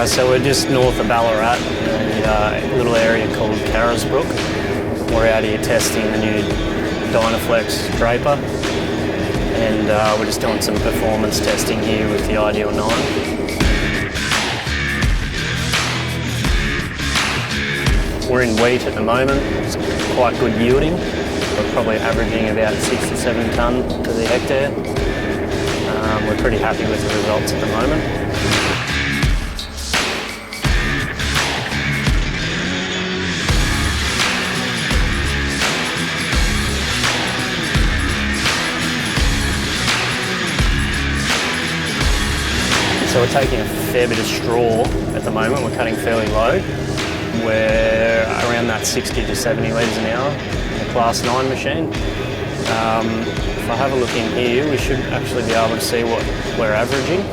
So we're just north of Ballarat in a little area called Carisbrook. We're out here testing the new Dynaflex draper, and we're just doing some performance testing here with the Ideal 9. We're in wheat at the moment. It's quite good yielding. We're probably averaging about 6 to 7 tonne to the hectare. We're pretty happy with the results at the moment. So we're taking a fair bit of straw at the moment. We're cutting fairly low. We're around that 60 to 70 litres an hour in a Class 9 machine. If I have a look in here, we should actually be able to see what we're averaging.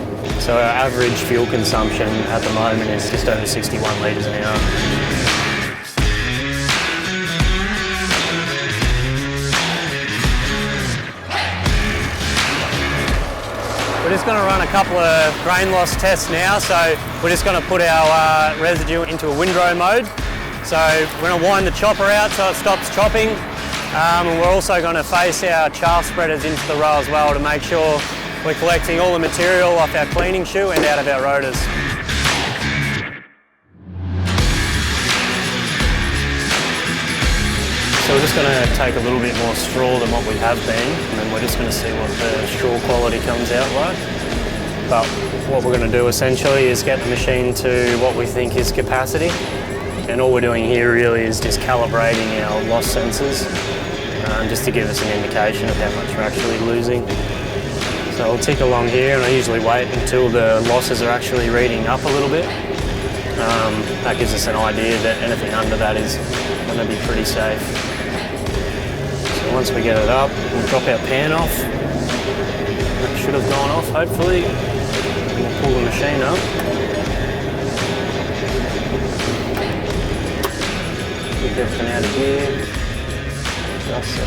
So our average fuel consumption at the moment is just over 61 litres an hour. We're just going to run a couple of grain loss tests now, so we're just going to put our residue into a windrow mode. So we're going to wind the chopper out so it stops chopping, and we're also going to face our chaff spreaders into the row as well to make sure we're collecting all the material off our cleaning shoe and out of our rotors. So we're just going to take a little bit more straw than what we have been, and then we're just going to see what the straw quality comes out like. But what we're going to do essentially is get the machine to what we think is capacity, and all we're doing here really is just calibrating our loss sensors, just to give us an indication of how much we're actually losing. So I'll tick along here, and I usually wait until the losses are actually reading up a little bit. That gives us an idea that anything under that is going to be pretty safe. So once we get it up, we'll drop our pan off. That should have gone off, hopefully. We'll pull the machine up. Keep everything out of gear. Just so.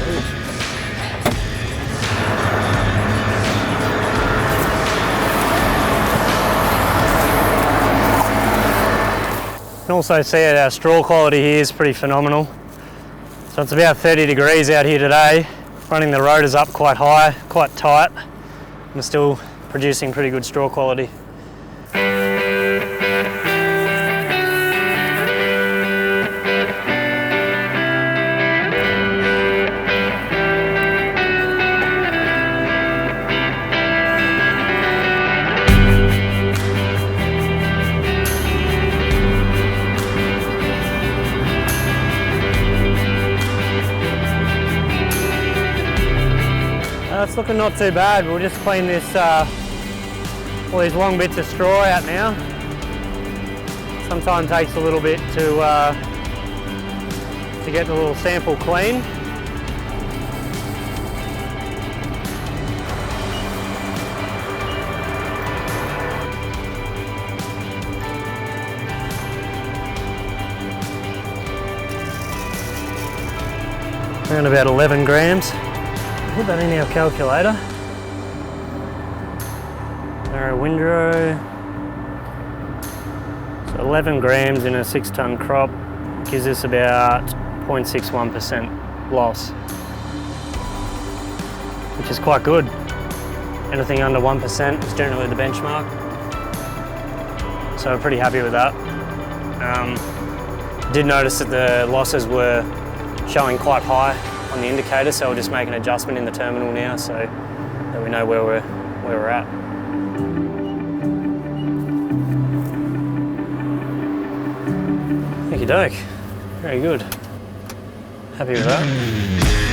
You can also see that our straw quality here is pretty phenomenal. So it's about 30 degrees out here today, running the rotors up quite high, quite tight. We're still producing pretty good straw quality. It's looking not too bad. We'll just clean this, all these long bits of straw out now. Sometimes takes a little bit to get the little sample clean. Around about 11 grams. Put that in our calculator. Our windrow. So 11 grams in a 6-tonne crop gives us about 0.61% loss, which is quite good. Anything under 1% is generally the benchmark. So we're pretty happy with that. Did notice that the losses were showing quite high on the indicator, so we'll just make an adjustment in the terminal now so that we know where we're at. Okie doke, very good. Happy with that.